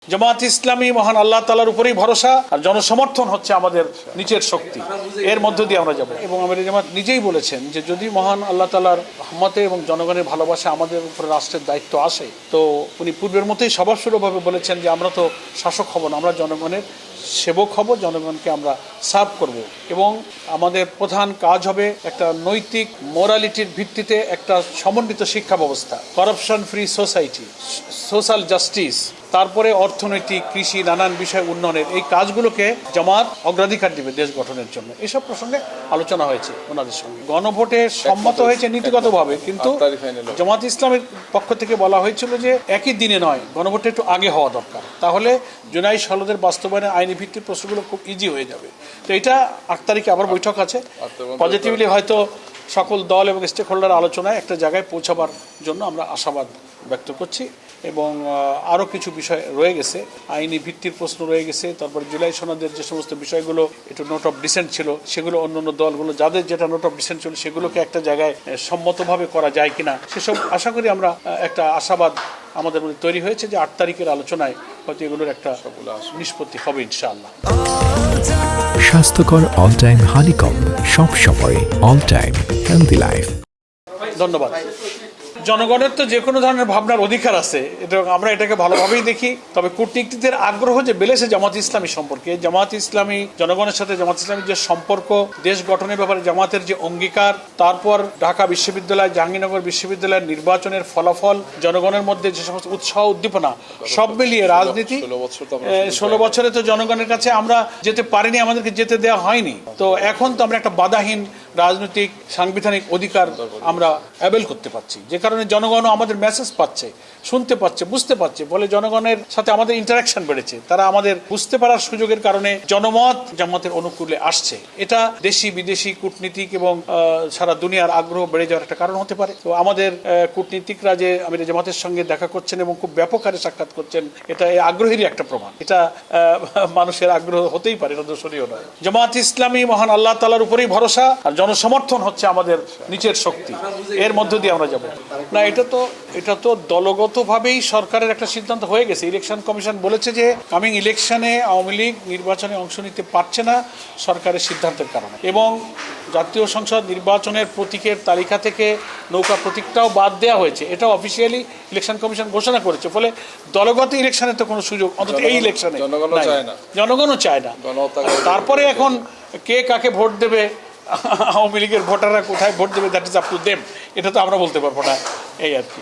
জামাত ইসলামী মহান আল্লাহ তাআলার উপরেই ভরসা, আর জনসমর্থন হচ্ছে আমাদের নিচের শক্তি। এর মধ্য দিয়ে আমরা যাব। এবং আমাদের জামাত নিজেই বলেছেন যে যদি মহান আল্লাহ তাআলার রহমতে এবং জনগণের ভালোবাসা আমাদের উপরে রাষ্ট্রের দায়িত্ব আসে, তো উনি পূর্বের মতোই স্বভাবসুলভভাবে বলেছেন যে আমরা তো শাসক হব না, আমরা জনগণের সেবক হব, জনগণকে আমরা সার্ভ করব। এবং আমাদের প্রধান কাজ হবে একটা নৈতিক মোরালিটির ভিত্তিতে একটা সমন্বিত শিক্ষা ব্যবস্থা, corruption free society, social justice, তারপরে অর্থনৈতিক, কৃষি, নানান বিষয় উন্নয়নের এই কাজগুলোকে জামাত অগ্রাধিকার দিবে দেশ গঠনের জন্য। এসব প্রসঙ্গে আলোচনা হয়েছে ওনাদের সঙ্গে। গণভোটে সম্মত হয়েছে নীতিগতভাবে, কিন্তু জামাত ইসলামের পক্ষ থেকে বলা হয়েছিল যে একই দিনে নয়, গণভোটে একটু আগে হওয়া দরকার, তাহলে জুলাই সনদের বাস্তবায়নের আইনি ভিত্তিক প্রশ্নগুলো খুব ইজি হয়ে যাবে। তো এটা ৮ তারিখে আবার বৈঠক আছে, পজিটিভলি হয়তো সকল দল এবং স্টেক হোল্ডার আলোচনায় একটা জায়গায় পৌঁছাবার জন্য আমরা আশাবাদ ব্যক্ত করছি। এবং আরও কিছু বিষয় রয়ে গেছে, আইনি ভিত্তির প্রশ্ন রয়ে গেছে, তারপর জুলাই সনদের যে সমস্ত বিষয়গুলো একটু নোট অফ ডিসেন্ট ছিল, সেগুলো অন্যান্য দলগুলো যাদের যেটা নোট অফ ডিসেন্ট ছিল সেগুলোকে একটা জায়গায় সম্মতভাবে করা যায় কিনা, সেসব আশা করি আমরা একটা আশাবাদ আমাদের মধ্যে তৈরি হয়েছে যে ৮ তারিখের আলোচনায় হয়তো এগুলোর একটা নিষ্পত্তি হবে ইনশাআল্লাহ। স্বাস্থ্যকর অল টাইম হানিকম, সব সময় অল টাইম হেলদি লাইফ। ধন্যবাদ। জনগণের তো যে কোনো ধরনের ভাবনার অধিকার আছে, এটা আমরা এটাকে ভালোভাবেই দেখি। তবে কূটনীতিকদের আগ্রহ যে বেড়েছে জামাত ইসলামী সম্পর্কে, জামাত ইসলামী জনগণের সাথে জামাত ইসলামীর যে সম্পর্ক, দেশ গঠনের ব্যাপারে জামাতের যে অঙ্গীকার, তারপর ঢাকা বিশ্ববিদ্যালয়, জাহাঙ্গীরনগর বিশ্ববিদ্যালয়ের নির্বাচনের ফলাফল, জনগণের মধ্যে যে সমস্ত উৎসাহ উদ্দীপনা, সব মিলিয়ে রাজনীতি 16 বছরে তো জনগণের কাছে আমরা যেতে পারিনি, আমাদেরকে যেতে দেওয়া হয়নি। তো এখন তো আমরা একটা বাধাহীন রাজনৈতিক সাংবিধানিক অধিকার আমরা অ্যাভেল করতে পারছি, যে কারণে জনগণও আমাদের মেসেজ পাচ্ছে, শুনতে পাচ্ছে, বুঝতে পারছে, বলে জনগণের সাথে আমাদের ইন্টারাকশন বেড়েছে। তারা আমাদের বুঝতে পারার সুযোগের কারণে জনমত জামাতের অনুকূলে আসছে। এটা দেশি বিদেশি কূটনীতিক এবং সারা দুনিয়ার আগ্রহ বেড়ে যাওয়ার একটা কারণ হতে পারে। তো আমাদের কূটনীতিকরা যে আমির জামাতের সঙ্গে দেখা করছেন এবং খুব ব্যাপক হারে সাক্ষাৎ করছেন, এটা এই আগ্রহেরই একটা প্রমাণ। এটা মানুষের আগ্রহ হতেই পারে, এটা দোষণীয় নয়। জামাত ইসলামী মহান আল্লাহ তাআলার উপরেই ভরসা, আর জনসমর্থন হচ্ছে আমাদের নিচের শক্তি। এর মধ্য দিয়ে আমরা যাব না। এটা তো দলগতভাবেই সরকারের একটা সিদ্ধান্ত হয়ে গেছে। ইলেকশন কমিশন বলেছে যে কামিং ইলেকশনে আওয়ামী লীগ নির্বাচনে অংশ নিতে পারছে না সরকারের সিদ্ধান্তের কারণে। এবং জাতীয় সংসদ নির্বাচনের প্রতীকের তালিকা থেকে নৌকা প্রতীকটাও বাদ দেওয়া হয়েছে, এটা অফিসিয়ালি ইলেকশন কমিশন ঘোষণা করেছে। ফলে দলগত ইলেকশনে তো কোনো সুযোগ অন্তত এই ইলেকশনে জনগণও চায় না। তারপরে এখন কে কাকে ভোট দেবে, আওয়ামী লীগের ভোটাররা কোথায় ভোট দেবে, that is up to them, এটা তো আমরা বলতে পারবো না, এই আর কি।